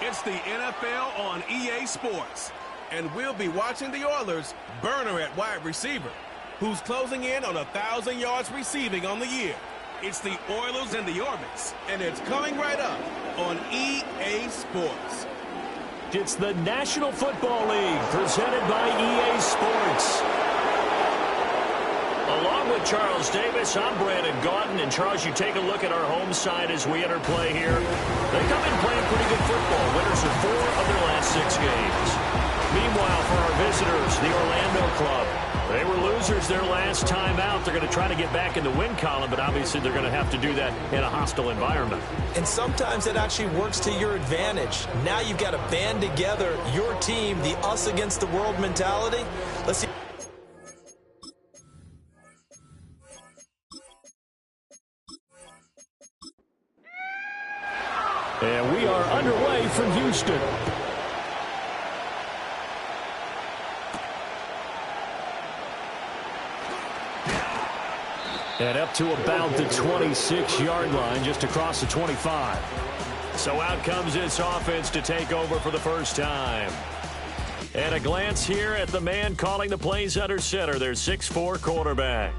It's the NFL on EA Sports, and we'll be watching the Oilers burner at wide receiver, who's closing in on 1,000 yards receiving on the year. It's the Oilers and the Orbits, and it's coming right up on EA Sports. It's the National Football League presented by EA Sports. Along with Charles Davis, I'm Brandon Gaudin. And, Charles, you take a look at our home side as we enter play here. They come in playing pretty good football. Winners of 4 of their last 6 games. Meanwhile, for our visitors, the Orlando Club, they were losers their last time out. They're going to try to get back in the win column, but obviously they're going to have to do that in a hostile environment. And sometimes it actually works to your advantage. Now you've got to band together your team, the us against the world mentality. Let's see. And we are underway from Houston. And up to about the 26-yard line, just across the 25. So out comes this offense to take over for the first time. And a glance here at the man calling the plays under center, their 6'4" quarterback.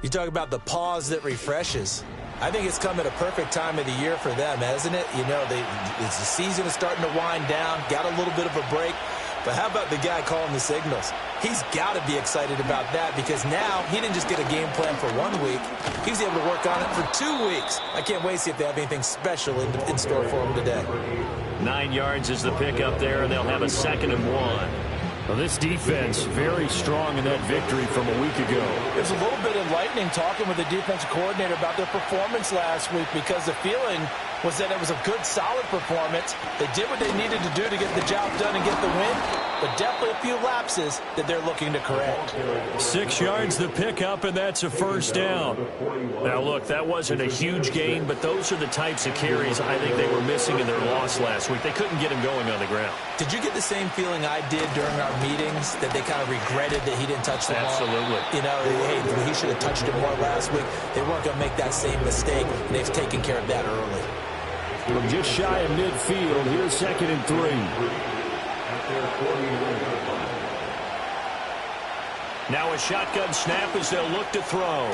You talk about the pause that refreshes. I think it's come at a perfect time of the year for them, hasn't it? You know, the season is starting to wind down, got a little bit of a break. But how about the guy calling the signals? He's got to be excited about that because now he didn't just get a game plan for 1 week. He was able to work on it for 2 weeks. I can't wait to see if they have anything special in store for him today. 9 yards is the pickup there, and they'll have a 2nd and 1. Well, this defense very strong in that victory from a week ago. It was a little bit enlightening talking with the defensive coordinator about their performance last week because the feeling was that it was a good, solid performance. They did what they needed to do to get the job done and get the win, but definitely a few lapses that they're looking to correct. 6 yards the pickup, and that's a 1st down. Now, look, that wasn't a huge gain, but those are the types of carries I think they were missing in their loss last week. They couldn't get him going on the ground. Did you get the same feeling I did during our meetings, that they kind of regretted that he didn't touch the ball? Absolutely. You know, hey, he should have touched it more last week. They weren't going to make that same mistake, and they've taken care of that early. From just shy of midfield, here's 2nd and 3. Now a shotgun snap as they'll look to throw.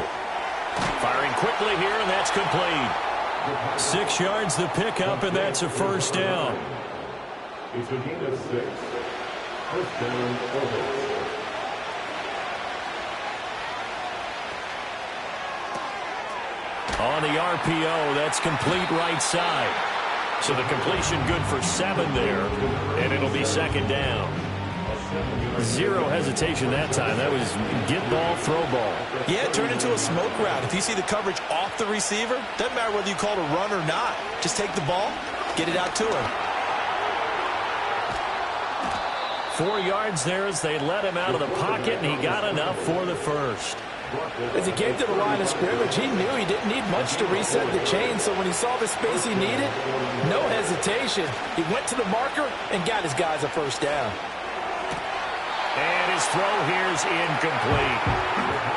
Firing quickly here, and that's complete. 6 yards the pickup, and that's a 1st down. It's a gain of 6. 1st down, ORBITS. On the RPO, that's complete right side. So the completion good for 7 there, and it'll be 2nd down. 0 hesitation that time. That was get ball, throw ball. Yeah, it turned into a smoke route. If you see the coverage off the receiver, doesn't matter whether you call it a run or not. Just take the ball, get it out to him. 4 yards there as they let him out of the pocket, and he got enough for the 1st. As he came to the line of scrimmage, he knew he didn't need much to reset the chain, so when he saw the space he needed, no hesitation. He went to the marker and got his guys a 1st down. And his throw here's incomplete.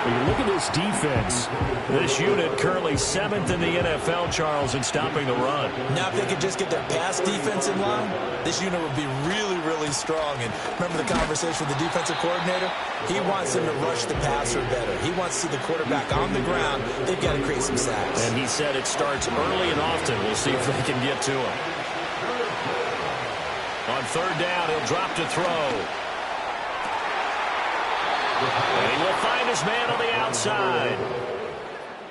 When you look at this defense, this unit currently 7th in the NFL, Charles, in stopping the run. Now, if they could just get their pass defense in line, this unit would be really, really strong. And remember the conversation with the defensive coordinator? He wants them to rush the passer better. He wants to see the quarterback on the ground. They've got to create some sacks. And he said it starts early and often. We'll see if they can get to him. On 3rd down, he'll drop to throw. And he will find his man on the outside.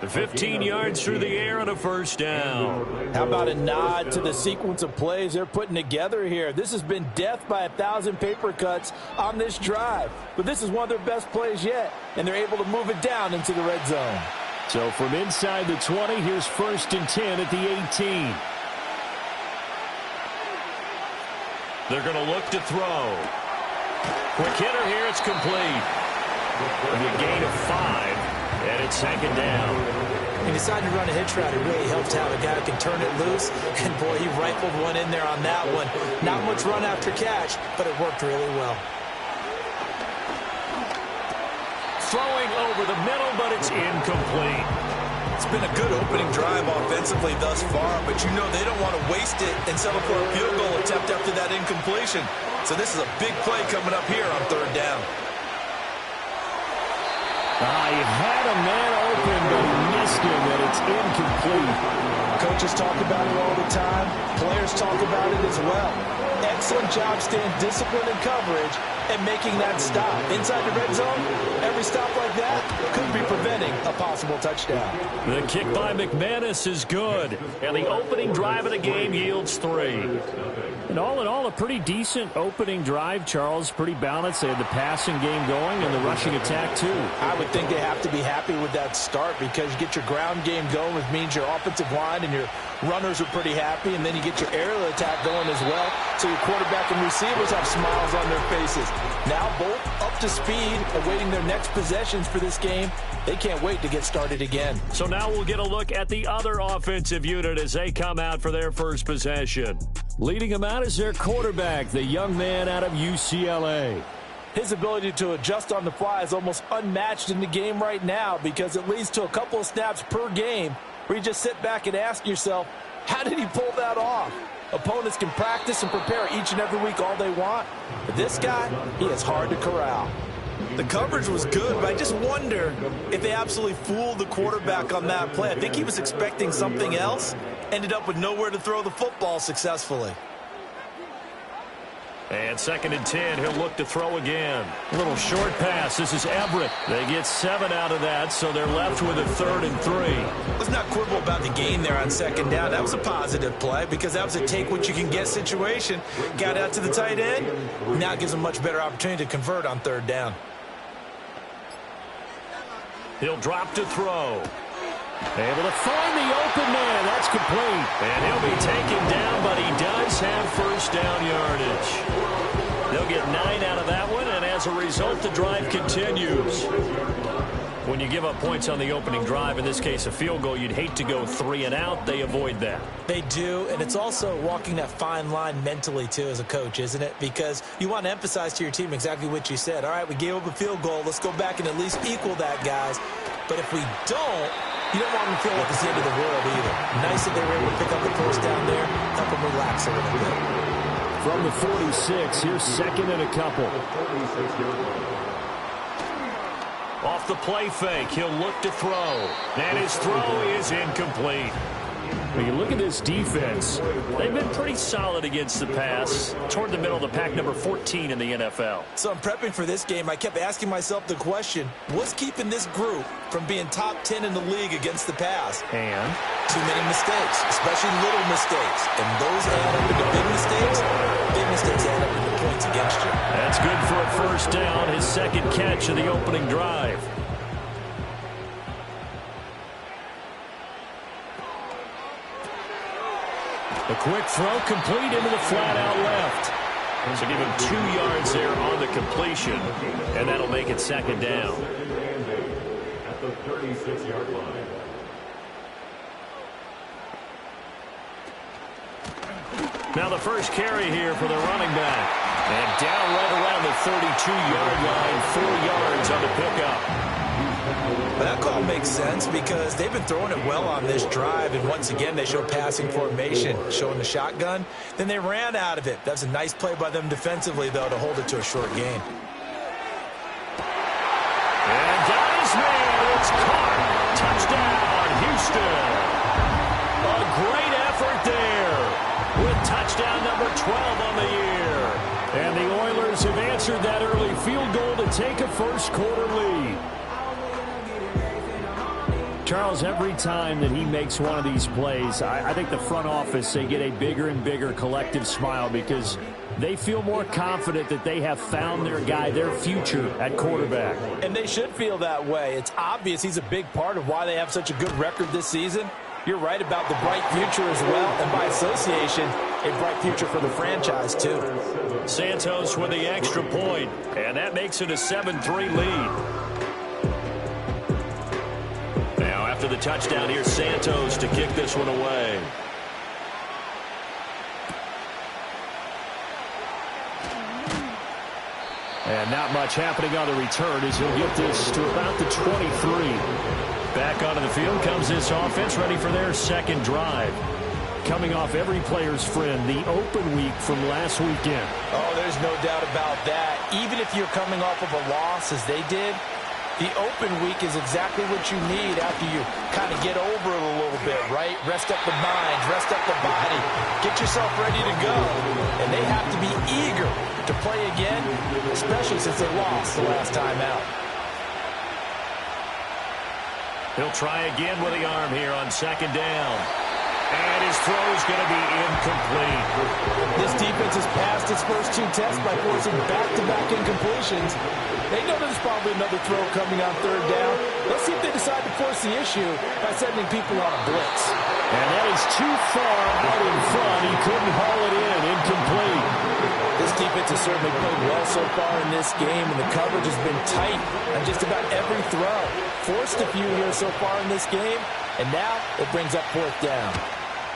15 yards through the air and a 1st down. How about a nod to the sequence of plays they're putting together here? This has been death by 1,000 paper cuts on this drive. But this is one of their best plays yet, and they're able to move it down into the red zone. So from inside the 20, here's 1st and 10 at the 18. They're going to look to throw. Quick hitter here, it's complete. A gain of 5, and it's 2nd down. He decided to run a hitch route. It really helped to have a guy that can turn it loose. And, boy, he rifled one in there on that one. Not much run after catch, but it worked really well. Throwing over the middle, but it's incomplete. It's been a good opening drive offensively thus far, but you know they don't want to waste it and settle for a field goal attempt after that incompletion. So this is a big play coming up here on third down. He had a man open, but he missed him, and it's incomplete. Coaches talk about it all the time. Players talk about it as well. Excellent job staying disciplined in coverage and making that stop. Inside the red zone, every stop like that could be preventing a possible touchdown. The kick by McManus is good, and the opening drive of the game yields 3. And all in all, a pretty decent opening drive, Charles. Pretty balanced. They had the passing game going and the rushing attack, too. I would think they have to be happy with that start because you get your ground game going, which means your offensive line and your runners are pretty happy, and then you get your aerial attack going as well. So your quarterback and receivers have smiles on their faces. Now both up to speed, awaiting their next possessions for this game. They can't wait to get started again. So now we'll get a look at the other offensive unit as they come out for their first possession. Leading them out is their quarterback, the young man out of UCLA. His ability to adjust on the fly is almost unmatched in the game right now because it leads to a couple of snaps per game where you just sit back and ask yourself, how did he pull that off? Opponents can practice and prepare each and every week all they want, but this guy, he is hard to corral. The coverage was good, but I just wonder if they absolutely fooled the quarterback on that play. I think he was expecting something else, ended up with nowhere to throw the football successfully. And 2nd and 10, he'll look to throw again. A little short pass. This is Everett. They get 7 out of that, so they're left with a 3rd and 3. Let's not quibble about the gain there on 2nd down. That was a positive play because that was a take-what-you-can-get situation. Got out to the tight end. Now it gives them a much better opportunity to convert on 3rd down. He'll drop to throw. Able to find the open man. That's complete. And he'll be taken down, but he does have first down yardage. They'll get 9 out of that one, and as a result, the drive continues. When you give up points on the opening drive, in this case a field goal, you'd hate to go 3 and out. They avoid that. They do, and it's also walking that fine line mentally, too, as a coach, isn't it? Because you want to emphasize to your team exactly what you said. All right, we gave up a field goal. Let's go back and at least equal that, guys. But if we don't, you don't want them to feel like it's the end of the world either. Nice that they were able to pick up the first down there, help them relax a little bit. From the 46, here's 2nd and a couple. Off the play fake, he'll look to throw. And his throw is incomplete. When you look at this defense, they've been pretty solid against the pass. Toward the middle of the pack, number 14 in the NFL. So I'm prepping for this game. I kept asking myself the question, what's keeping this group from being top 10 in the league against the pass? And? Too many mistakes, especially little mistakes. And those add up into big mistakes. Big mistakes add up into points against you. That's good for a first down, his 2nd catch of the opening drive. A quick throw complete into the flat out left. So give him 2 yards there on the completion, and that'll make it 2nd down. At the 36-yard line. Now the first carry here for the running back. And down right around the 32-yard line, 4 yards on the pickup. But that call makes sense because they've been throwing it well on this drive, and once again they show passing formation, showing the shotgun. Then they ran out of it. That's a nice play by them defensively, though, to hold it to a short gain. And got his man. It's caught. Touchdown, Houston. A great effort there with touchdown number 12 on the year. And the Oilers have answered that early field goal to take a first quarter lead. Charles, every time that he makes one of these plays, I think the front office, they get a bigger and bigger collective smile because they feel more confident that they have found their guy, their future at quarterback. And they should feel that way. It's obvious he's a big part of why they have such a good record this season. You're right about the bright future as well, and by association, a bright future for the franchise, too. Santos with the extra point, and that makes it a 7-3 lead. After the touchdown, here's Santos to kick this one away. And not much happening on the return as he'll get this to about the 23. Back onto the field comes this offense, ready for their second drive. Coming off every player's friend, the open week from last weekend. Oh, there's no doubt about that. Even if you're coming off of a loss as they did, the open week is exactly what you need after you kind of get over it a little bit, right? Rest up the mind, rest up the body, get yourself ready to go. And they have to be eager to play again, especially since they lost the last time out. He'll try again with the arm here on second down. And his throw is going to be incomplete. This defense has passed its first two tests by forcing back-to-back incompletions. They know there's probably another throw coming on third down. Let's see if they decide to force the issue by sending people on a blitz. And that is too far out in front. He couldn't haul it in. Incomplete. This defense has certainly played well so far in this game, and the coverage has been tight on just about every throw. Forced a few here so far in this game, and now it brings up fourth down.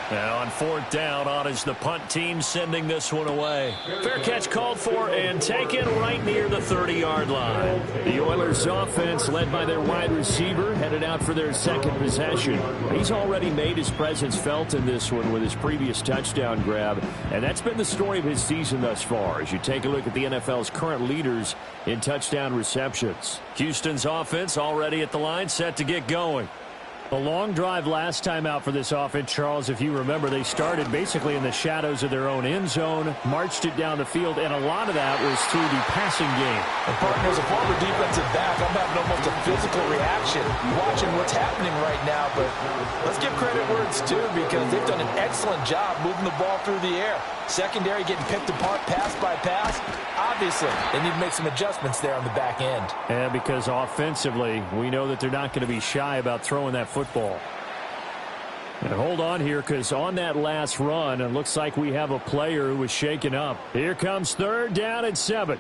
Now on fourth down, on is the punt team sending this one away. Fair catch called for and taken right near the 30-yard line. The Oilers offense, led by their wide receiver, headed out for their second possession. He's already made his presence felt in this one with his previous touchdown grab, and that's been the story of his season thus far as you take a look at the NFL's current leaders in touchdown receptions. Houston's offense already at the line, set to get going. A long drive last time out for this offense, Charles. If you remember, they started basically in the shadows of their own end zone, marched it down the field, and a lot of that was through the passing game. And partner, as a former defensive back, I'm having almost a physical reaction watching what's happening right now. But let's give credit where it's due because they've done an excellent job moving the ball through the air. Secondary getting picked apart pass by pass. Obviously, they need to make some adjustments there on the back end. Yeah, because offensively, we know that they're not going to be shy about throwing that football. And hold on here, because on that last run, it looks like we have a player who was shaken up. Here comes third down at 7.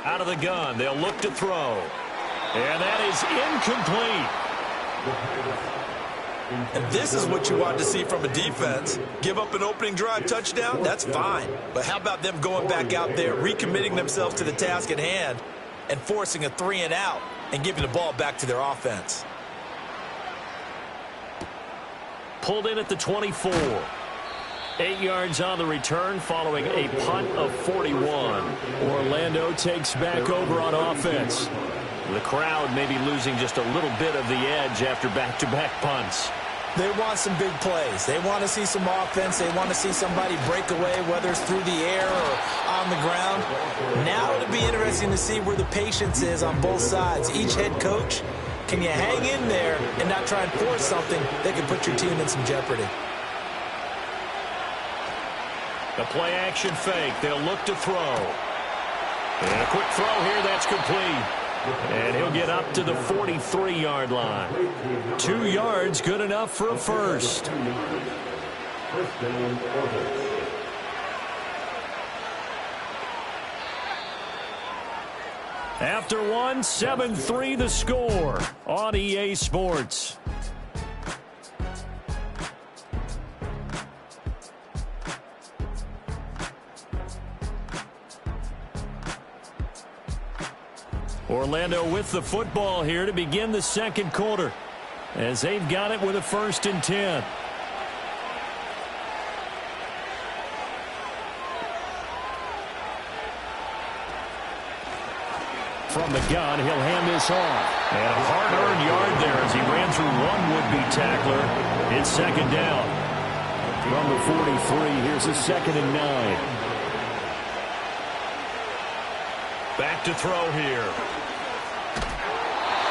Out of the gun, they'll look to throw. And that is incomplete. And this is what you want to see from a defense. Give up an opening drive touchdown, that's fine. But how about them going back out there, recommitting themselves to the task at hand, and forcing a 3-and-out and giving the ball back to their offense. Pulled in at the 24. 8 yards on the return following a punt of 41. Orlando takes back over on offense. The crowd may be losing just a little bit of the edge after back-to-back punts. They want some big plays. They want to see some offense. They want to see somebody break away, whether it's through the air or on the ground. Now it'll be interesting to see where the patience is on both sides. Each head coach, can you hang in there and not try and force something that can put your team in some jeopardy? The play-action fake. They'll look to throw. And a quick throw here. That's complete. And he'll get up to the 43-yard line. 2 yards, good enough for a first. After one, 7-3 the score on EA Sports. Orlando with the football here to begin the second quarter as they've got it with a 1st and 10. From the gun, he'll hand this off. And a hard-earned yard there as he ran through one would-be tackler. It's second down. From the 43, here's a 2nd and 9. Back to throw here.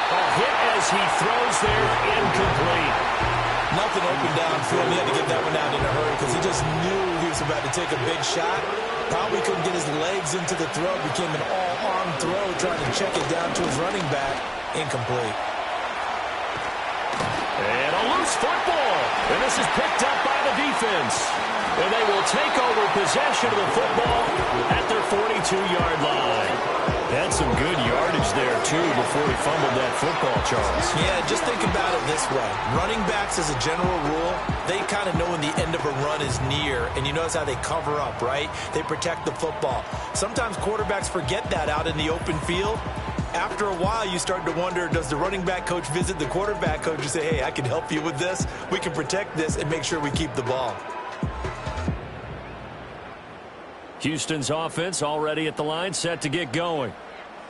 A hit as he throws there, incomplete. Nothing open downfield. He had to get that one out in a hurry because he just knew he was about to take a big shot. Probably couldn't get his legs into the throw. Became an all-arm throw trying to check it down to his running back. Incomplete. And a loose football. And this is picked up by the defense. And they will take over possession of the football at their 42-yard line. Had some good yardage there, too, before he fumbled that football, Charles. Yeah, just think about it this way. Running backs, as a general rule, they kind of know when the end of a run is near, and you notice how they cover up, right? They protect the football. Sometimes quarterbacks forget that out in the open field. After a while, you start to wonder, does the running back coach visit the quarterback coach and say, hey, I can help you with this. We can protect this and make sure we keep the ball. Houston's offense already at the line, set to get going.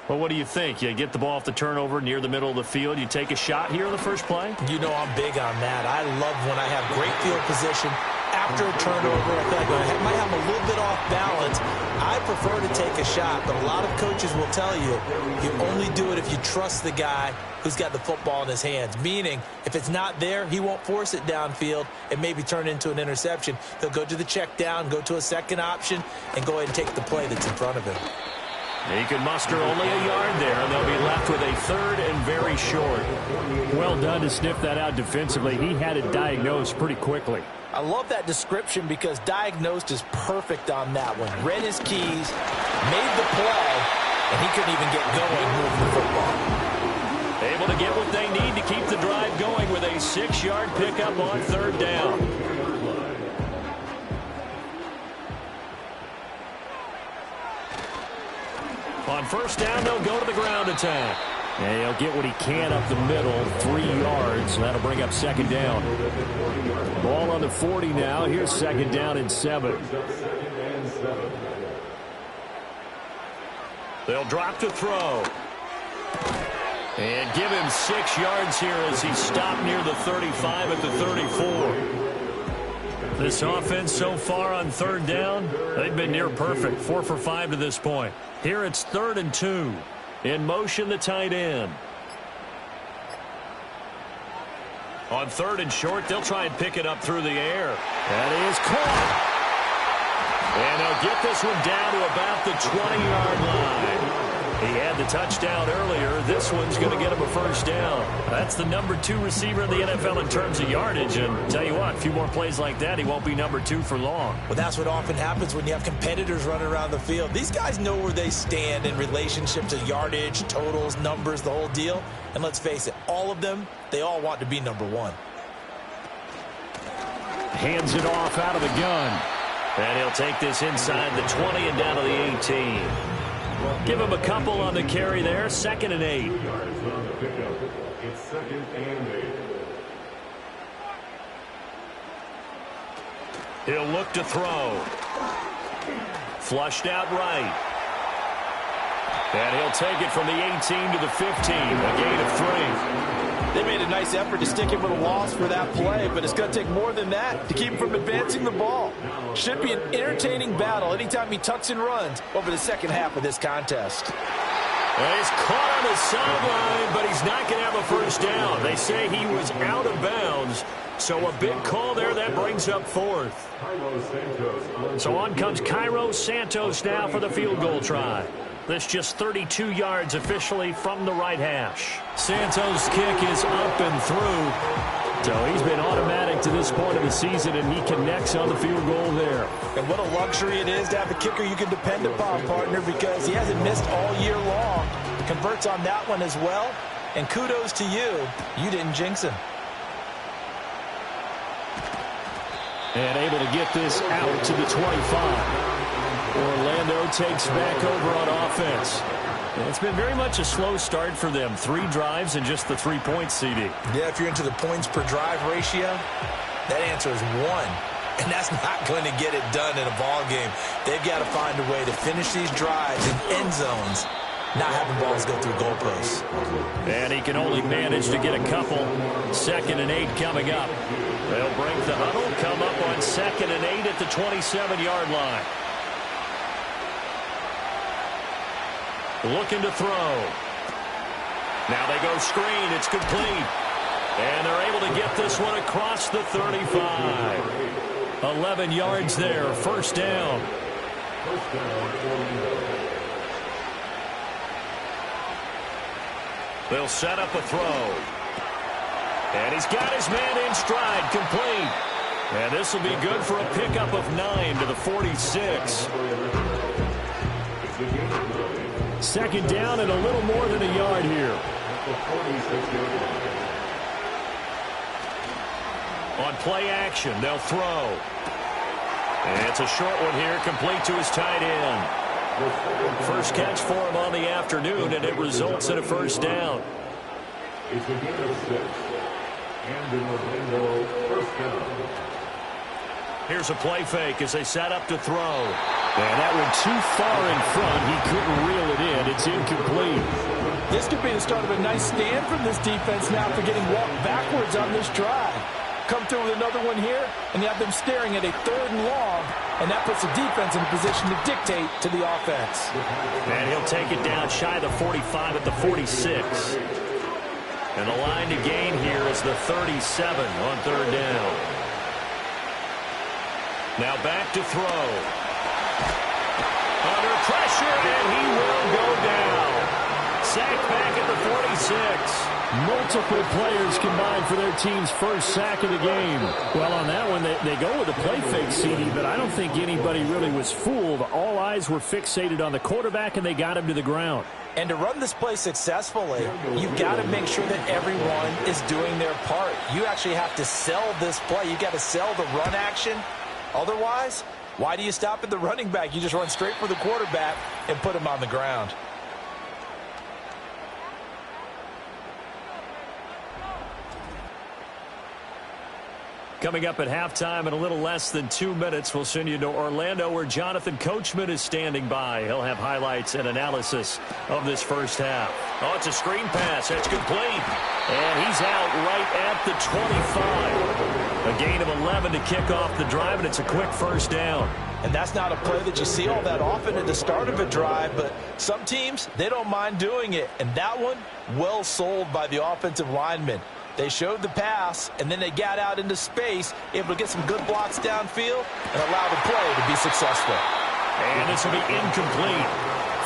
Well, what do you think? You get the ball off the turnover near the middle of the field. You take a shot here in the first play? You know I'm big on that. I love when I have great field position. After a turnover, I feel like I might have a little bit off balance. I prefer to take a shot, but a lot of coaches will tell you, you only do it if you trust the guy who's got the football in his hands. Meaning, if it's not there, he won't force it downfield and maybe turn it into an interception. He'll go to the check down, go to a second option, and go ahead and take the play that's in front of him. He can muster only a yard there, and they'll be left with a third and very short. Well done to sniff that out defensively. He had it diagnosed pretty quickly. I love that description because diagnosed is perfect on that one. Read his keys, made the play, and he couldn't even get going moving the football. Able to get what they need to keep the drive going with a 6-yard pickup on third down. On first down, they'll go to the ground attack. And he'll get what he can up the middle, 3 yards. That'll bring up second down. Ball on the 40 now. Here's second down and 7. They'll drop to throw. And give him 6 yards here as he stopped near the 35 at the 34. This offense so far on third down, they've been near perfect. 4 for 5 to this point. Here it's 3rd and 2. In motion, the tight end. On 3rd and short, they'll try and pick it up through the air. That is caught. And they'll get this one down to about the 20-yard line. He had the touchdown earlier. This one's going to get him a first down. That's the number 2 receiver in the NFL in terms of yardage. And tell you what, a few more plays like that, he won't be number 2 for long. Well, that's what often happens when you have competitors running around the field. These guys know where they stand in relationship to yardage, totals, numbers, the whole deal. And let's face it, all of them, they all want to be number 1. Hands it off out of the gun. And he'll take this inside the 20 and down to the 18. Give him a couple on the carry there. 2nd and 8. It's 2nd and 8. He'll look to throw. Flushed out right. And he'll take it from the 18 to the 15. A gain of 3. They made a nice effort to stick him with a loss for that play, but it's going to take more than that to keep him from advancing the ball. Should be an entertaining battle anytime he tucks and runs over the second half of this contest. Well, he's caught on the sideline, but he's not going to have a first down. They say he was out of bounds, so a big call there that brings up 4th. So on comes Cairo Santos now for the field goal try. This just 32 yards officially from the right hash. Santos' kick is up and through. So he's been automatic to this point of the season, and he connects on the field goal there. And what a luxury it is to have a kicker you can depend upon, partner, because he hasn't missed all year long. Converts on that one as well. And kudos to you. You didn't jinx him. And able to get this out to the 25. Orlando takes back over on offense. And it's been very much a slow start for them. 3 drives and just the 3 points, CD. Yeah, if you're into the points per drive ratio, that answer is 1. And that's not going to get it done in a ball game. They've got to find a way to finish these drives in end zones, not having balls go through goalposts. And he can only manage to get a couple. 2nd and 8 coming up. They'll break the huddle, come up on 2nd and 8 at the 27-yard line. Looking to throw. Now they go screen. It's complete. And they're able to get this one across the 35. 11 yards there. First down. They'll set up a throw. And he's got his man in stride. Complete. And this will be good for a pickup of 9 to the 46. 2nd down and a little more than a yard here. On play action, they'll throw. And it's a short one here, complete to his tight end. First catch for him on the afternoon, and it results in a first down. It's a gain of 6. And in Orlando, first down. Here's a play fake as they set up to throw. And that went too far in front. He couldn't reel it in. It's incomplete. This could be the start of a nice stand from this defense now for getting walked backwards on this drive. Come through with another one here, and you have them staring at a 3rd and long, and that puts the defense in a position to dictate to the offense. And he'll take it down shy of the 45 at the 46. And the line to gain here is the 37 on 3rd down. Now back to throw. Under pressure, and he will go down. Sacked back at the 46. Multiple players combined for their team's first sack of the game. Well, on that one, they go with a play fake, CD, but I don't think anybody really was fooled. All eyes were fixated on the quarterback, and they got him to the ground. And to run this play successfully, you've got to make sure that everyone is doing their part. You actually have to sell this play. You've got to sell the run action. Otherwise, why do you stop at the running back? You just run straight for the quarterback and put him on the ground. Coming up at halftime in a little less than 2 minutes, we'll send you to Orlando where Jonathan Coachman is standing by. He'll have highlights and analysis of this first half. Oh, it's a screen pass. That's complete. And he's out right at the 25. A gain of 11 to kick off the drive, and it's a quick first down. And that's not a play that you see all that often at the start of a drive, but some teams, they don't mind doing it. And that one, well sold by the offensive lineman. They showed the pass, and then they got out into space, able to get some good blocks downfield and allow the play to be successful. And this will be incomplete.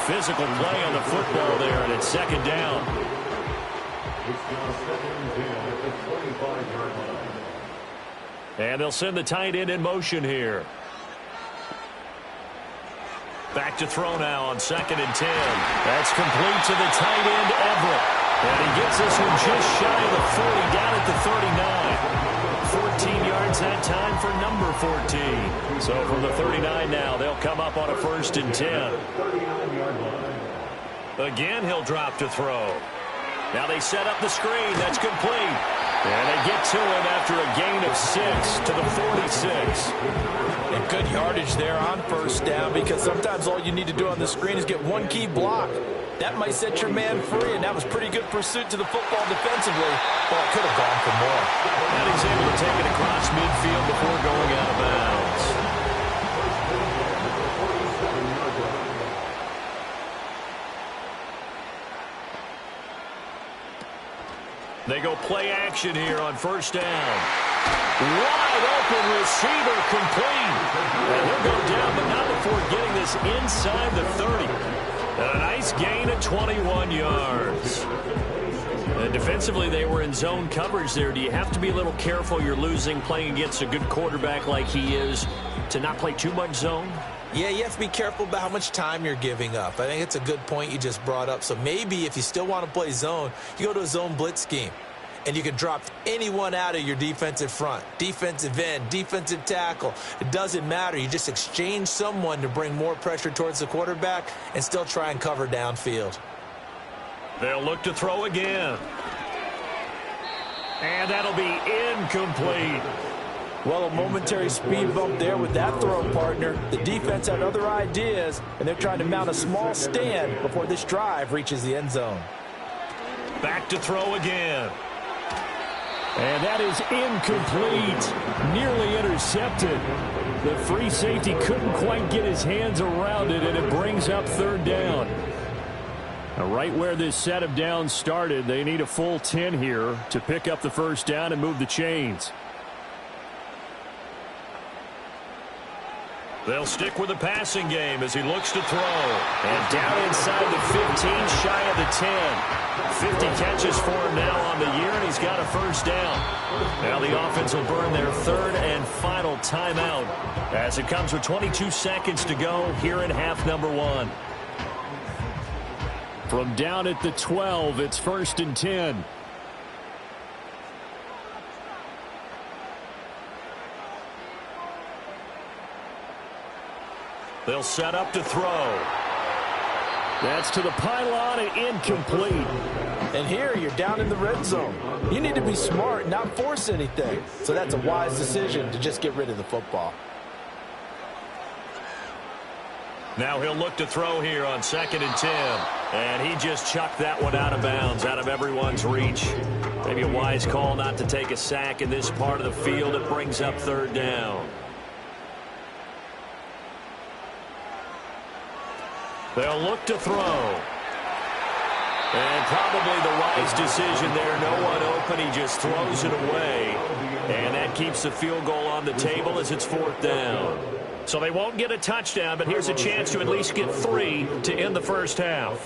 Physical play on the football there, and it's 2nd down. It's now 2nd and 10 at the 25-yard line. And they'll send the tight end in motion here. Back to throw now on 2nd and 10. That's complete to the tight end, Everett. And he gets this one just shy of the 40, down at the 39. 14 yards that time for number 14. So from the 39 now, they'll come up on a 1st and 10. Again, he'll drop to throw. Now they set up the screen. That's complete. And they get to him after a gain of 6 to the 46. And good yardage there on 1st down, because sometimes all you need to do on the screen is get one key block. That might set your man free, and that was pretty good pursuit to the football defensively. Well, it could have gone for more. And he's able to take it across midfield before going out of bounds. They go play action here on 1st down. Wide open receiver complete. And he'll go down, but not before getting this inside the 30. And a nice gain of 21 yards. And defensively, they were in zone coverage there. Do you have to be a little careful? You're losing, playing against a good quarterback like he is, to not play too much zone? Yeah, you have to be careful about how much time you're giving up. I think it's a good point you just brought up. So maybe if you still want to play zone, you go to a zone blitz scheme. And you can drop anyone out of your defensive front, defensive end, defensive tackle. It doesn't matter. You just exchange someone to bring more pressure towards the quarterback and still try and cover downfield. They'll look to throw again. And that'll be incomplete. Well, a momentary speed bump there with that throw, partner. The defense had other ideas, and they're trying to mount a small stand before this drive reaches the end zone. Back to throw again. And that is incomplete. Nearly intercepted. The free safety couldn't quite get his hands around it, and it brings up 3rd down. Now, right where this set of downs started, they need a full 10 here to pick up the 1st down and move the chains. They'll stick with the passing game as he looks to throw. And down inside the 15, shy of the 10. 50 catches for him now on the year, and he's got a 1st down. Now the offense will burn their 3rd and final timeout as it comes with 22 seconds to go here in half number 1. From down at the 12, it's 1st and 10. They'll set up to throw. That's to the pylon and incomplete. And here you're down in the red zone. You need to be smart, not force anything. So that's a wise decision to just get rid of the football. Now he'll look to throw here on 2nd and 10. And he just chucked that one out of bounds, out of everyone's reach. Maybe a wise call not to take a sack in this part of the field. It brings up 3rd down. They'll look to throw. And probably the wise decision there. No one open. He just throws it away. And that keeps the field goal on the table as it's 4th down. So they won't get a touchdown, but here's a chance to at least get 3 to end the first half.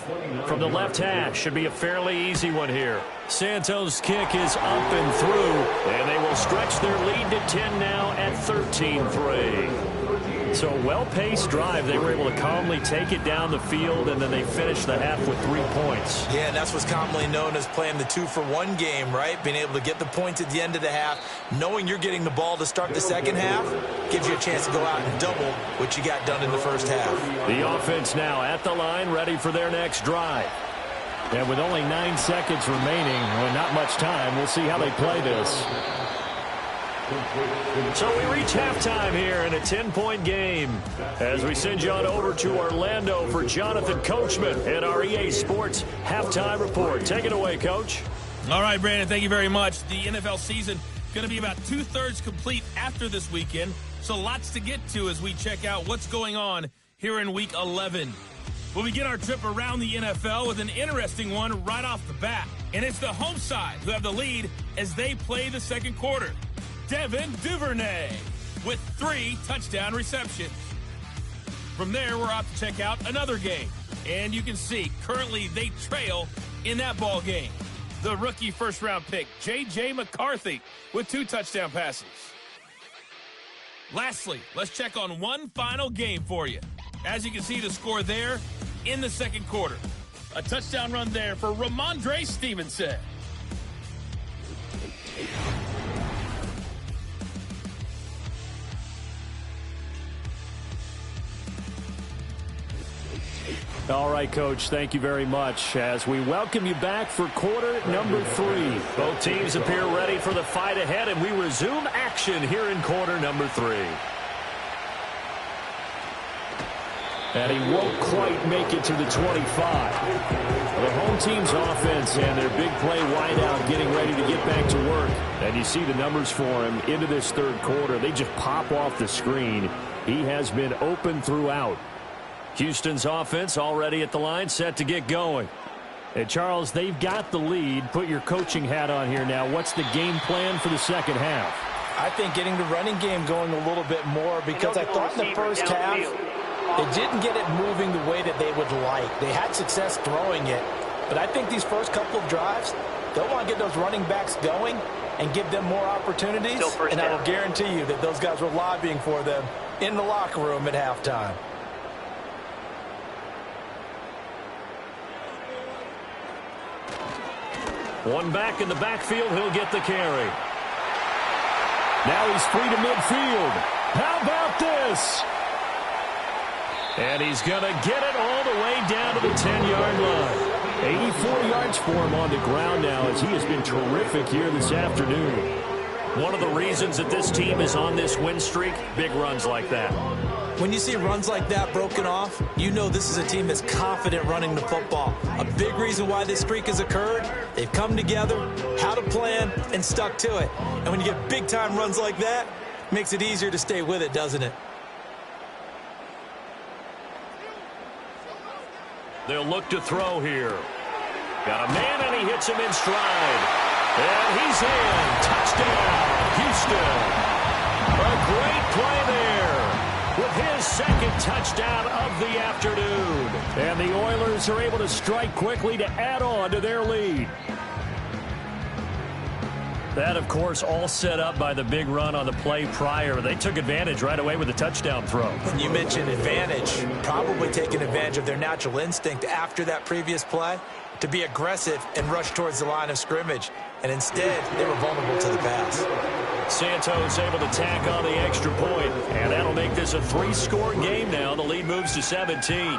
From the left hash, should be a fairly easy one here. Santos' kick is up and through, and they will stretch their lead to 10 now at 13-3. So a well-paced drive. They were able to calmly take it down the field, and then they finished the half with 3 points. Yeah, and that's what's commonly known as playing the 2-for-1 game, right? Being able to get the points at the end of the half, knowing you're getting the ball to start the second half, gives you a chance to go out and double what you got done in the first half. The offense now at the line, ready for their next drive. And with only 9 seconds remaining, well, not much time, we'll see how they play this. So we reach halftime here in a 10-point game as we send you on over to Orlando for Jonathan Coachman and our EA Sports Halftime Report. Take it away, Coach. All right, Brandon, thank you very much. The NFL season going to be about 2/3 complete after this weekend, so lots to get to as we check out what's going on here in Week 11. We'll begin our trip around the NFL with an interesting one right off the bat, and it's the home side who have the lead as they play the second quarter. Devin Duvernay with 3 touchdown receptions. From there, we're off to check out another game. And you can see, currently they trail in that ball game. The rookie first-round pick, J.J. McCarthy, with 2 touchdown passes. Lastly, let's check on one final game for you. As you can see, the score there in the second quarter. A touchdown run there for Ramondre Stevenson. All right, Coach, thank you very much as we welcome you back for quarter number 3. Both teams appear ready for the fight ahead, and we resume action here in quarter number 3. And he won't quite make it to the 25. The home team's offense and their big play wideout getting ready to get back to work. And you see the numbers for him into this third quarter. They just pop off the screen. He has been open throughout. Houston's offense already at the line, set to get going. And, Charles, they've got the lead. Put your coaching hat on here now. What's the game plan for the second half? I think getting the running game going a little bit more because I thought in the first half they didn't get it moving the way that they would like. They had success throwing it, but I think these first couple of drives, they'll want to get those running backs going and give them more opportunities, and I will guarantee you that those guys were lobbying for them in the locker room at halftime. One back in the backfield, he'll get the carry. Now he's free to midfield. How about this? And he's going to get it all the way down to the 10-yard line. 84 yards for him on the ground now as he has been terrific here this afternoon. One of the reasons that this team is on this win streak, big runs like that. When you see runs like that broken off, you know this is a team that's confident running the football. A big reason why this streak has occurred, they've come together, had a plan, and stuck to it. And when you get big-time runs like that, it makes it easier to stay with it, doesn't it? They'll look to throw here. Got a man, and he hits him in stride. And he's in. Touchdown, Houston. A great play there with his second touchdown of the afternoon. And the Oilers are able to strike quickly to add on to their lead. That, of course, all set up by the big run on the play prior. They took advantage right away with the touchdown throw. And you mentioned advantage, probably taking advantage of their natural instinct after that previous play to be aggressive and rush towards the line of scrimmage. And instead, they were vulnerable to the pass. Santos able to tack on the extra point, and that'll make this a 3-score game now. The lead moves to 17.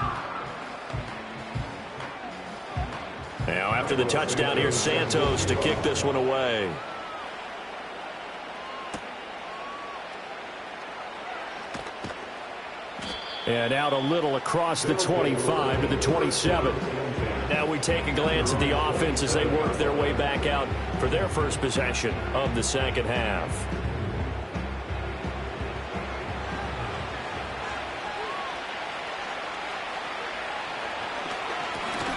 After the touchdown, here's Santos to kick this one away. And out a little across the 25 to the 27. Now we take a glance at the offense as they work their way back out for their first possession of the second half.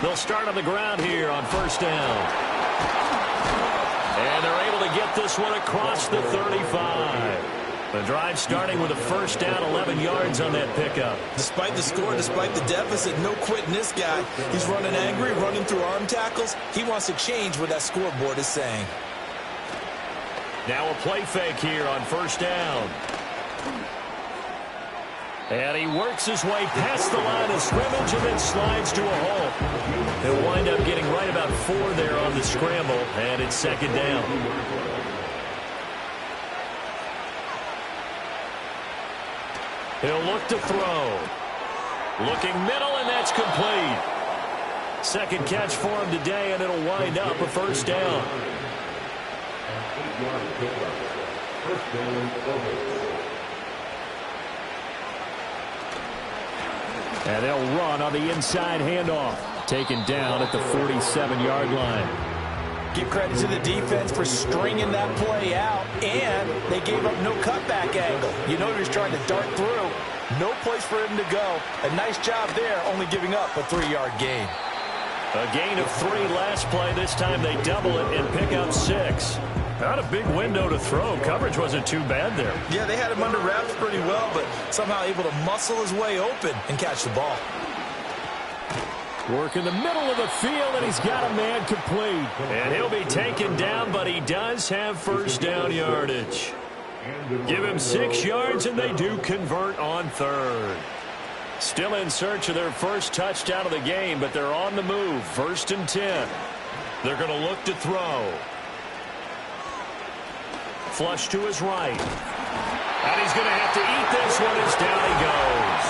They'll start on the ground here on first down. And they're able to get this one across the 35. The drive starting with a first down, 11 yards on that pickup. Despite the score, despite the deficit, no quitting this guy. He's running angry, running through arm tackles. He wants to change what that scoreboard is saying. Now a play fake here on first down. And he works his way past the line of scrimmage and then slides to a hole. He'll wind up getting right about 4 there on the scramble, and it's second down. He'll look to throw. Looking middle, and that's complete. Second catch for him today, and it'll wind up a first down. And they'll run on the inside handoff. Taken down at the 47-yard line. Give credit to the defense for stringing that play out, and they gave up no cutback angle. You know he was trying to dart through. No place for him to go. A nice job there, only giving up a 3-yard gain. A gain of 3 last play. This time they double it and pick up 6. Not a big window to throw. Coverage wasn't too bad there. Yeah, they had him under wraps pretty well, but somehow able to muscle his way open and catch the ball. Work in the middle of the field, and he's got a man complete. And he'll be taken down, but he does have first down yardage. Give him 6 yards, and they do convert on third. Still in search of their first touchdown of the game, but they're on the move. First and 10. They're going to look to throw. Flush to his right. And he's going to have to eat this one as down he goes.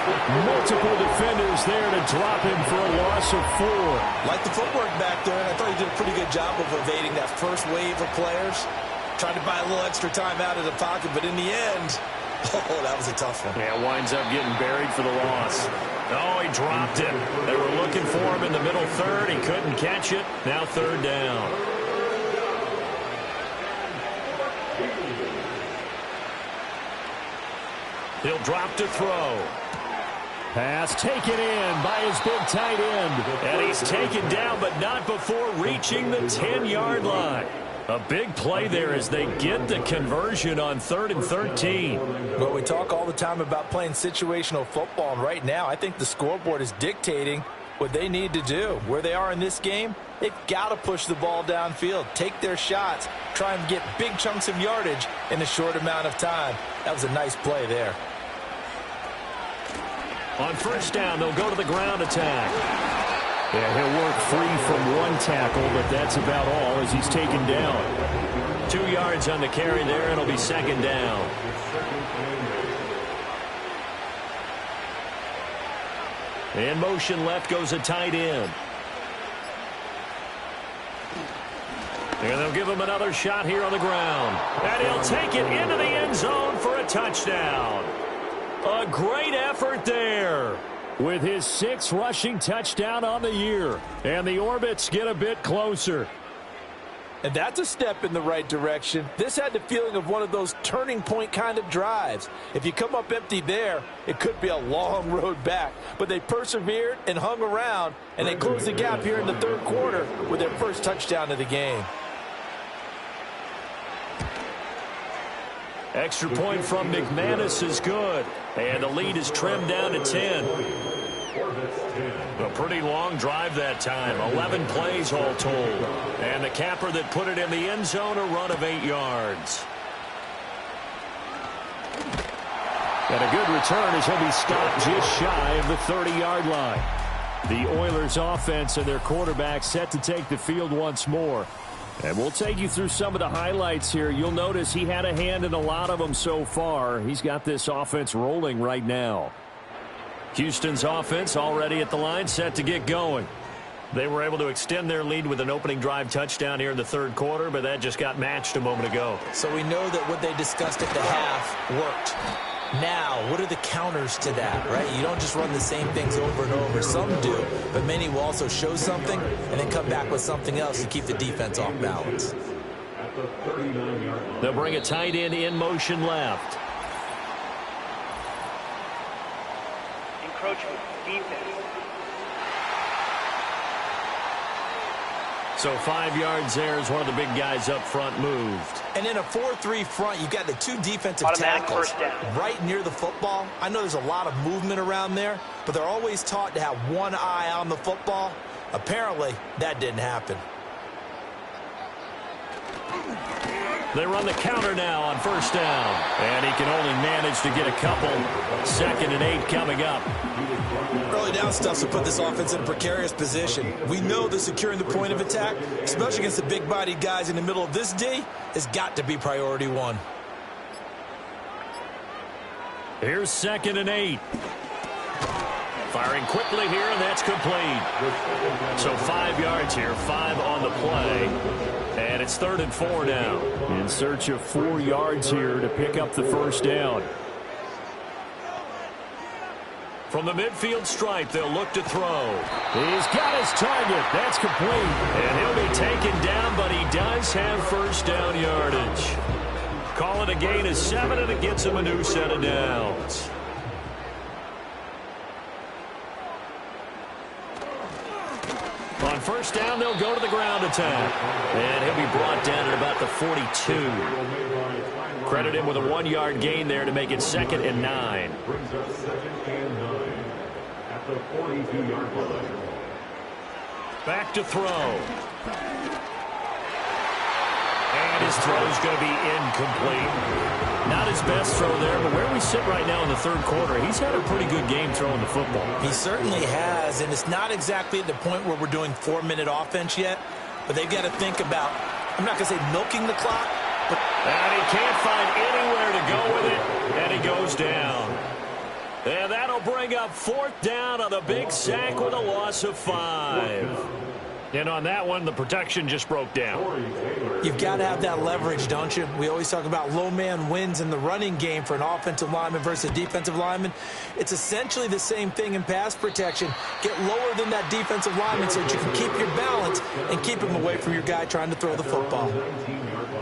Multiple defenders there to drop him for a loss of 4. Like the footwork back there, and I thought he did a pretty good job of evading that first wave of players. Tried to buy a little extra time out of the pocket, but in the end, oh, that was a tough one. Yeah, winds up getting buried for the loss. Oh, he dropped it. They were looking for him in the middle third. He couldn't catch it. Now third down. He'll drop to throw. Pass taken in by his big tight end. And he's taken down, but not before reaching the 10-yard line. A big play there as they get the conversion on 3rd and 13. Well, we talk all the time about playing situational football, and right now I think the scoreboard is dictating what they need to do. Where they are in this game, they've got to push the ball downfield, take their shots, try and get big chunks of yardage in a short amount of time. That was a nice play there. On first down, they'll go to the ground attack. Yeah, he'll work free from one tackle, but that's about all as he's taken down. 2 yards on the carry there, and it'll be second down. In motion left goes a tight end. And they'll give him another shot here on the ground. And he'll take it into the end zone for a touchdown. A great effort there. With his 6th rushing touchdown on the year. And the Orbits get a bit closer. And that's a step in the right direction. This had the feeling of one of those turning point kind of drives. If you come up empty there, it could be a long road back. But they persevered and hung around, and they closed the gap here in the 3rd quarter with their first touchdown of the game. Extra point from McManus is good. And the lead is trimmed down to 10. A pretty long drive that time. 11 plays all told. And the capper that put it in the end zone, a run of 8 yards. And a good return as he'll be stopped just shy of the 30-yard line. The Oilers offense and their quarterback set to take the field once more. And we'll take you through some of the highlights here. You'll notice he had a hand in a lot of them so far. He's got this offense rolling right now. Houston's offense already at the line, set to get going. They were able to extend their lead with an opening drive touchdown here in the third quarter, but that just got matched a moment ago. So we know that what they discussed at the half worked. Now, what are the counters to that, right? You don't just run the same things over and over. Some do, but many will also show something and then come back with something else to keep the defense off balance. They'll bring a tight end in motion left. Encroachment, defense. So 5 yards there as one of the big guys up front moved. And in a 4-3 front, you've got the two defensive Automatic tackles first down. right near the football. I know there's a lot of movement around there, but they're always taught to have one eye on the football. Apparently, that didn't happen. They run the counter now on first down. And he can only manage to get a couple. 2nd and 8 coming up. Early down stuff to put this offense in a precarious position. We know that securing the point of attack, especially against the big-bodied guys in the middle of this D, has got to be priority one. Here's 2nd and 8. Firing quickly here, and that's complete. So 5 yards here, 5 on the play. And it's 3rd and 4 now. In search of 4 yards here to pick up the first down. From the midfield stripe, they'll look to throw. He's got his target. That's complete. And he'll be taken down, but he does have first down yardage. Call it a gain of 7, and it gets him a new set of downs. On first down, they'll go to the ground attack. And he'll be brought down at about the 42. Credit him with a 1-yard gain there to make it 2nd and 9. Brings up 2nd and 9 at the 42-yard line. Back to throw. And his throw's going to be incomplete. Not his best throw there, but where we sit right now in the third quarter, he's had a pretty good game throwing the football. He certainly has, and it's not exactly at the point where we're doing 4-minute offense yet, but they've got to think about, I'm not going to say milking the clock, but... And he can't find anywhere to go with it, and he goes down. And that'll bring up 4th down on the big sack with a loss of 5. And on that one, the protection just broke down. You've got to have that leverage, don't you? We always talk about low man wins in the running game for an offensive lineman versus a defensive lineman. It's essentially the same thing in pass protection. Get lower than that defensive lineman so that you can keep your balance and keep him away from your guy trying to throw the football.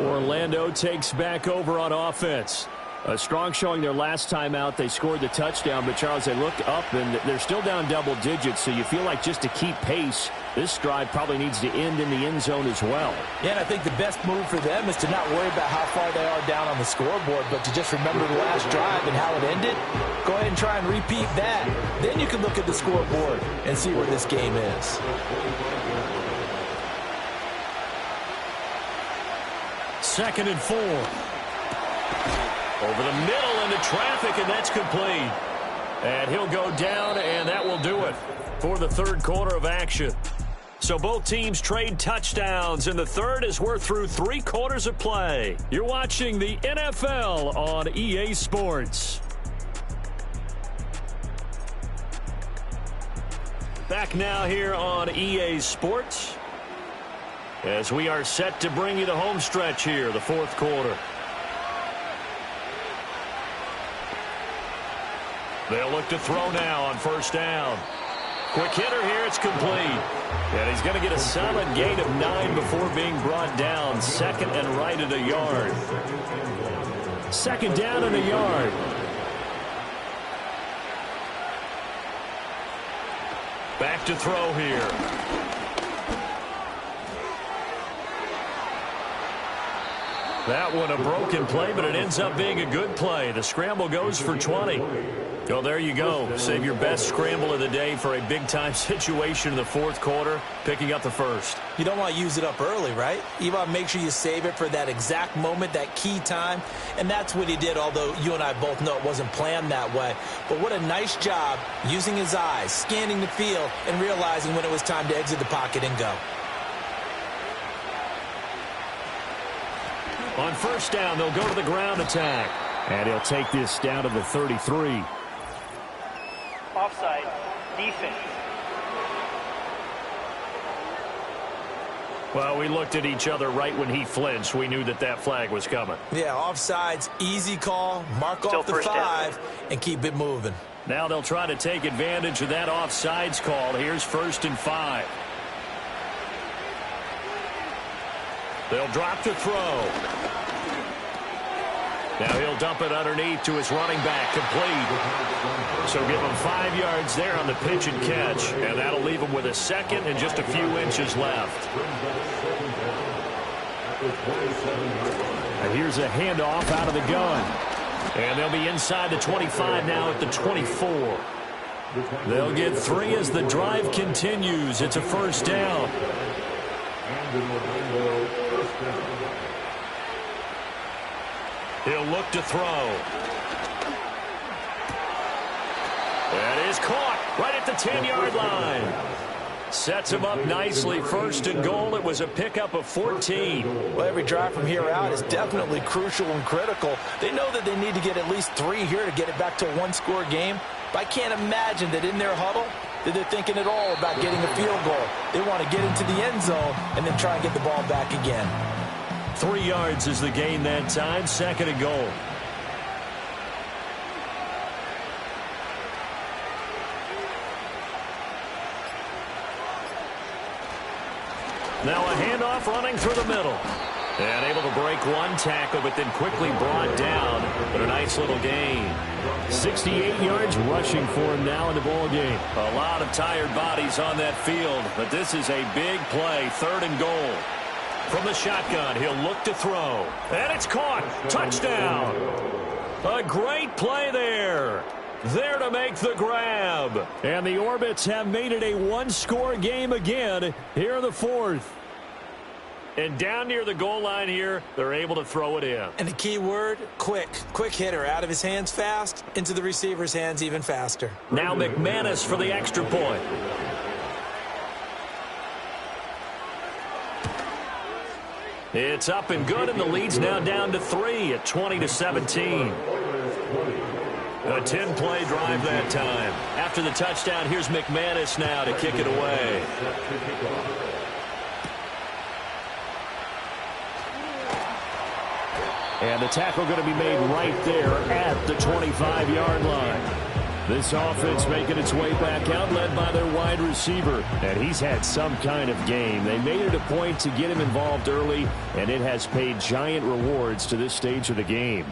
Orlando takes back over on offense. A strong showing their last time out. They scored the touchdown, but Charles, they looked up and they're still down double digits, so you feel like just to keep pace, this drive probably needs to end in the end zone as well. Yeah, and I think the best move for them is to not worry about how far they are down on the scoreboard, but to just remember the last drive and how it ended. Go ahead and try and repeat that. Then you can look at the scoreboard and see where this game is. Second and 4. Over the middle into traffic, and that's complete. And he'll go down, and that will do it for the third quarter of action. So both teams trade touchdowns in the third as we're through 3 quarters of play. You're watching the NFL on EA Sports. Back now here on EA Sports as we are set to bring you the home stretch here, the fourth quarter. They'll look to throw now on first down. Quick hitter here, it's complete. And he's going to get a solid gain of 9 before being brought down. Second and right at a yard. Second down and a yard. Back to throw here. That one a broken play, but it ends up being a good play. The scramble goes for 20. Well, there you go. Save your best scramble of the day for a big-time situation in the fourth quarter, picking up the first. You don't want to use it up early, right? You want to make sure you save it for that exact moment, that key time. And that's what he did, although you and I both know it wasn't planned that way. But what a nice job using his eyes, scanning the field, and realizing when it was time to exit the pocket and go. On first down, they'll go to the ground attack. And he'll take this down to the 33. Offside, defense. Well, we looked at each other right when he flinched. We knew that that flag was coming. Yeah, offsides, easy call, mark off the 5, and keep it moving. Now they'll try to take advantage of that offsides call. Here's 1st and 5. They'll drop to throw. Now he'll dump it underneath to his running back, complete. So give him 5 yards there on the pitch and catch, and that'll leave him with a second and just a few inches left. And here's a handoff out of the gun. And they'll be inside the 25 now at the 24. They'll get 3 as the drive continues. It's a 1st down. He'll look to throw. That is caught right at the 10-yard line. Sets him up nicely. 1st and goal. It was a pickup of 14. Well, every drive from here out is definitely crucial and critical. They know that they need to get at least 3 here to get it back to a 1-score game. But I can't imagine that in their huddle that they're thinking at all about getting a field goal. They want to get into the end zone and then try and get the ball back again. 3 yards is the gain that time. 2nd and goal. Now a handoff running through the middle. And able to break 1 tackle, but then quickly brought down. But a nice little gain. 68 yards rushing for him now in the ball game. A lot of tired bodies on that field, but this is a big play. 3rd and goal. From the shotgun, he'll look to throw. And it's caught. Touchdown. A great play there. There to make the grab. And the Orbits have made it a 1-score game again here in the 4th. And down near the goal line here, they're able to throw it in. And the key word, quick. Quick hitter. Out of his hands fast, into the receiver's hands even faster. Now McManus for the extra point. It's up and good, and the lead's now down to 3 at 20-17. A 10-play drive that time. After the touchdown, here's McManus now to kick it away. And the tackle going to be made right there at the 25-yard line. This offense making its way back out, led by their wide receiver. And he's had some kind of game. They made it a point to get him involved early, and it has paid giant rewards to this stage of the game.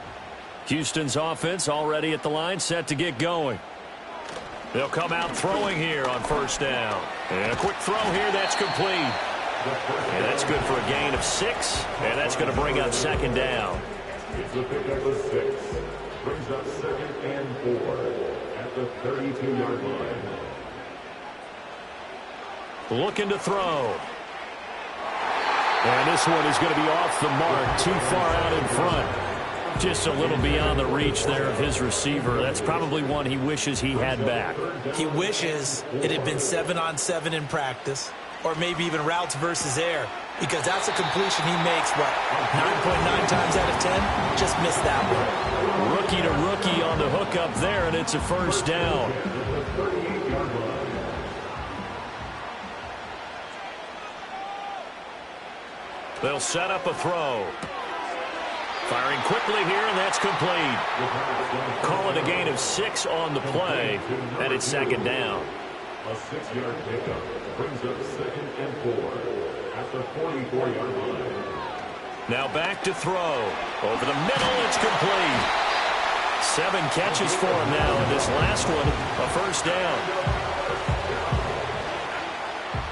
Houston's offense already at the line, set to get going. They'll come out throwing here on 1st down. And a quick throw here, that's complete. And that's good for a gain of 6, and that's going to bring up 2nd down. It's a pickup of 6. Brings up 2nd and 4 at the 32-yard line. Looking to throw. And this one is going to be off the mark, too far out in front. Just a little beyond the reach there of his receiver. That's probably one he wishes he had back. He wishes it had been 7-on-7 in practice, or maybe even routes versus air, because that's a completion he makes, 9.9 times out of 10? Just missed that one. Rookie to rookie on the hook up there, and it's a 1st down. They'll set up a throw. Firing quickly here, and that's complete. Call it a gain of 6 on the play, and it's 2nd down. A 6-yard pickup brings up 2nd and 4 at the 44-yard line. Now back to throw. Over the middle, it's complete. 7 catches for him now, and this last one, a 1st down.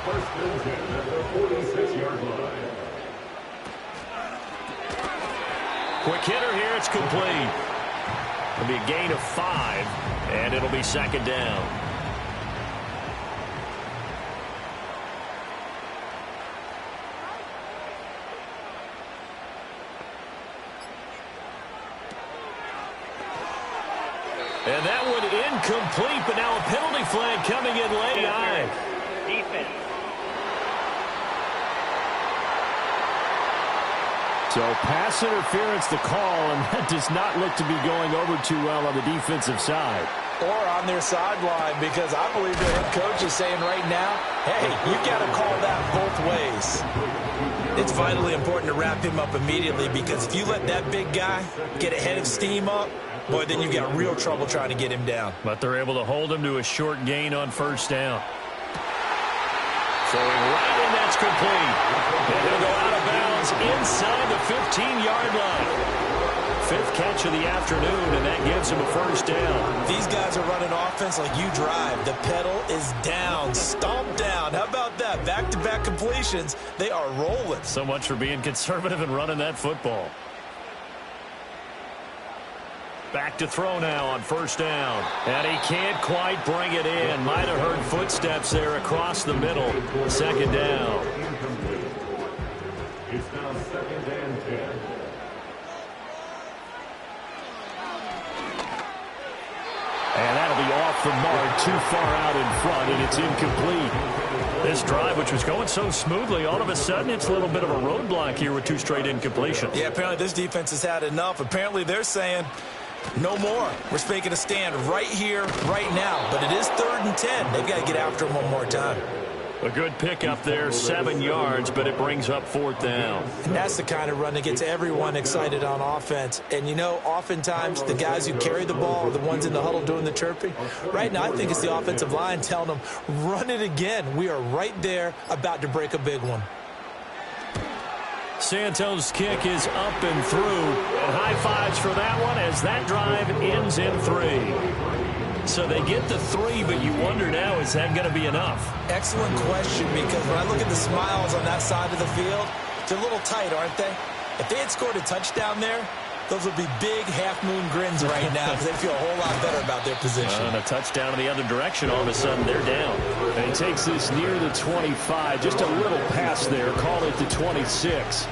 1st and 10 at the 46-yard line. Quick hitter here, it's complete. It'll be a gain of 5, and it'll be 2nd down. And that one incomplete, but now a penalty flag coming in late. Defense. So pass interference the call, and that does not look to be going over too well on the defensive side. Or on their sideline, because I believe the head coach is saying right now, hey, you got to call that both ways. It's vitally important to wrap him up immediately, because if you let that big guy get a head of steam up, boy, then you've got real trouble trying to get him down. But they're able to hold him to a short gain on first down. Throwing right, and that's complete. And he'll go out of bounds inside the 15-yard line. 5th catch of the afternoon, and that gives him a first down. These guys are running offense like you drive. The pedal is down, stomp down. How about that? Back-to-back completions. They are rolling. So much for being conservative and running that football. Back to throw now on first down. And he can't quite bring it in. Might have heard footsteps there across the middle. Second down. It's now 2nd and 10. And that'll be off the mark, too far out in front, and it's incomplete. This drive, which was going so smoothly, all of a sudden it's a little bit of a roadblock here with 2 straight incompletions. Yeah, apparently this defense has had enough. Apparently they're saying, no more. We're making a stand right here, right now. But it is 3rd and 10. They've got to get after him one more time. A good pickup there, 7 yards, but it brings up 4th down. And that's the kind of run that gets everyone excited on offense. And, you know, oftentimes the guys who carry the ball are the ones in the huddle doing the chirping. Right now, I think it's the offensive line telling them, run it again. We are right there about to break a big one. Santos' kick is up and through. And high fives for that one as that drive ends in 3. So they get the 3, but you wonder now, is that going to be enough? Excellent question, because when I look at the smiles on that side of the field, they're a little tight, aren't they? If they had scored a touchdown there, those would be big half-moon grins right now, because they feel a whole lot better about their position. And a touchdown in the other direction, all of a sudden they're down. And he takes this near the 25, just a little pass there, call it the 26.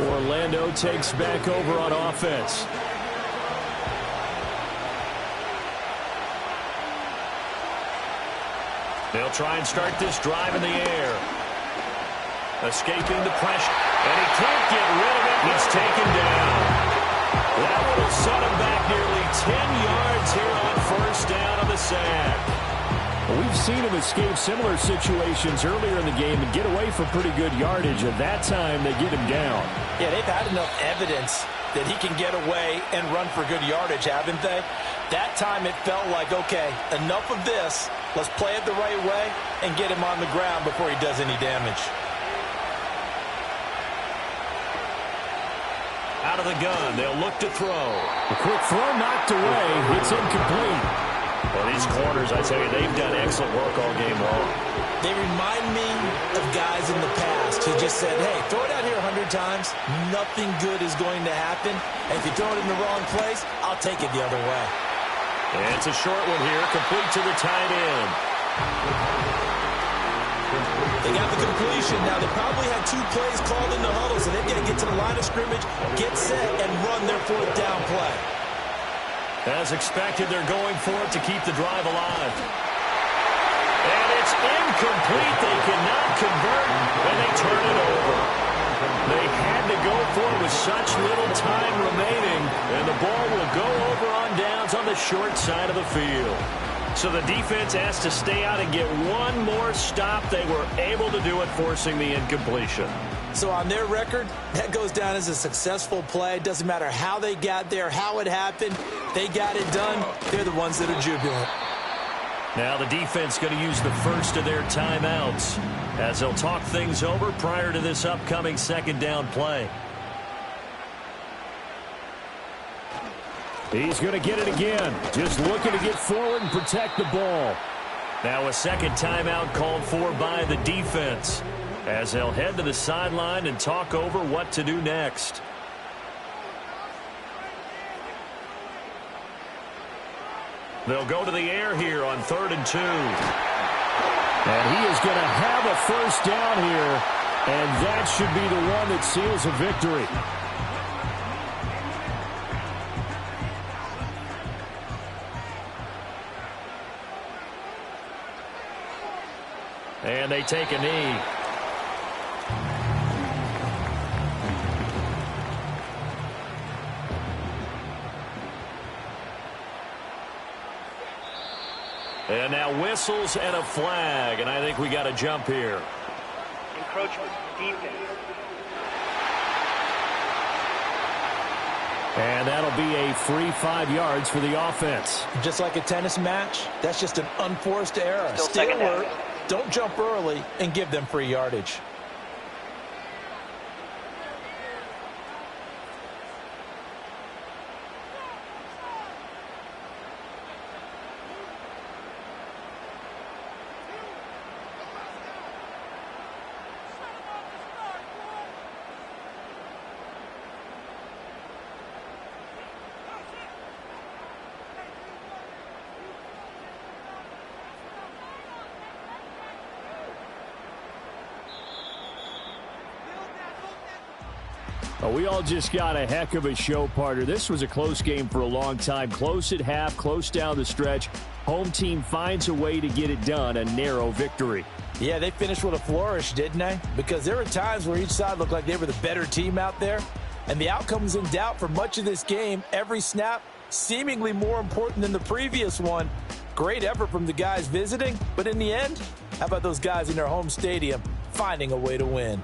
Orlando takes back over on offense. They'll try and start this drive in the air. Escaping the pressure. And he can't get rid of it. He's taken down. That will set him back nearly 10 yards here on first down of the sack. Well, we've seen him escape similar situations earlier in the game and get away for pretty good yardage. At that time, they get him down. Yeah, they've had enough evidence that he can get away and run for good yardage, haven't they? That time it felt like, okay, enough of this. Let's play it the right way and get him on the ground before he does any damage. Out of the gun, they'll look to throw. A quick throw knocked away. It's incomplete. Well, these corners, I tell you, they've done excellent work all game long. They remind me of guys in the past who just said, hey, throw it out here 100 times. Nothing good is going to happen. And if you throw it in the wrong place, I'll take it the other way. And it's a short one here, complete to the tight end. They got the completion. Now, they probably had 2 plays called in the huddle, so they've got to get to the line of scrimmage, get set, and run their 4th down play. As expected, they're going for it to keep the drive alive. And it's incomplete. They cannot convert, and they turn it over. They had to go for it with such little time remaining, and the ball will go over on downs on the short side of the field. So the defense has to stay out and get one more stop. They were able to do it, forcing the incompletion. So on their record, that goes down as a successful play. Doesn't matter how they got there, how it happened. They got it done. They're the ones that are jubilant. Now the defense going to use the first of their timeouts as they'll talk things over prior to this upcoming 2nd down play. He's going to get it again. Just looking to get forward and protect the ball. Now a 2nd timeout called for by the defense as they'll head to the sideline and talk over what to do next. They'll go to the air here on 3rd and 2. And he is going to have a first down here, and that should be the one that seals a victory. And they take a knee. And now whistles and a flag, and I think we got a jump here. Encroachment, defense. And that'll be a free 5 yards for the offense. Just like a tennis match, that's just an unforced error. Stay alert, don't jump early, and give them free yardage. We all just got a heck of a show, partner. This was a close game for a long time. Close at half, close down the stretch. Home team finds a way to get it done, a narrow victory. Yeah, they finished with a flourish, didn't they? Because there were times where each side looked like they were the better team out there, and the outcome was in doubt for much of this game. Every snap seemingly more important than the previous one. Great effort from the guys visiting, but in the end, how about those guys in their home stadium finding a way to win?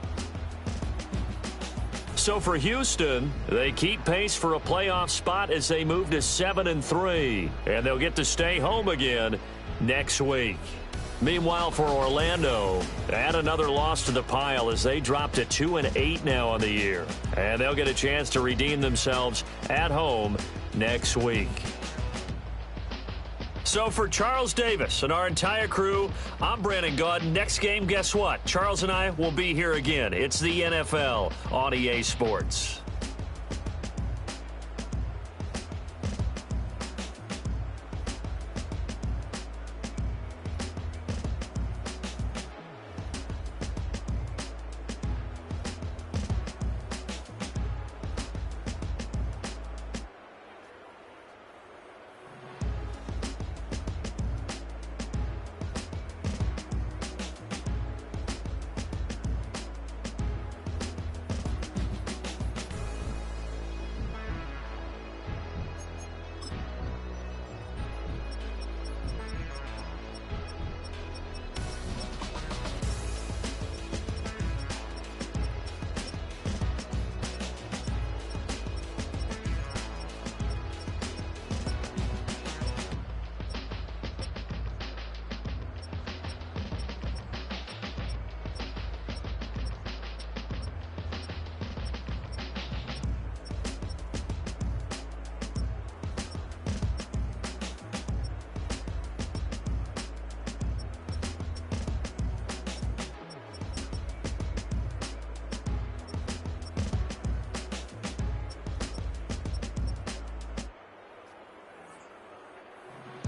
So for Houston, they keep pace for a playoff spot as they move to 7-3, and they'll get to stay home again next week. Meanwhile, for Orlando, add another loss to the pile as they drop to 2-8 now on the year, and they'll get a chance to redeem themselves at home next week. So for Charles Davis and our entire crew, I'm Brandon Gaudin. Next game, guess what? Charles and I will be here again. It's the NFL on EA Sports.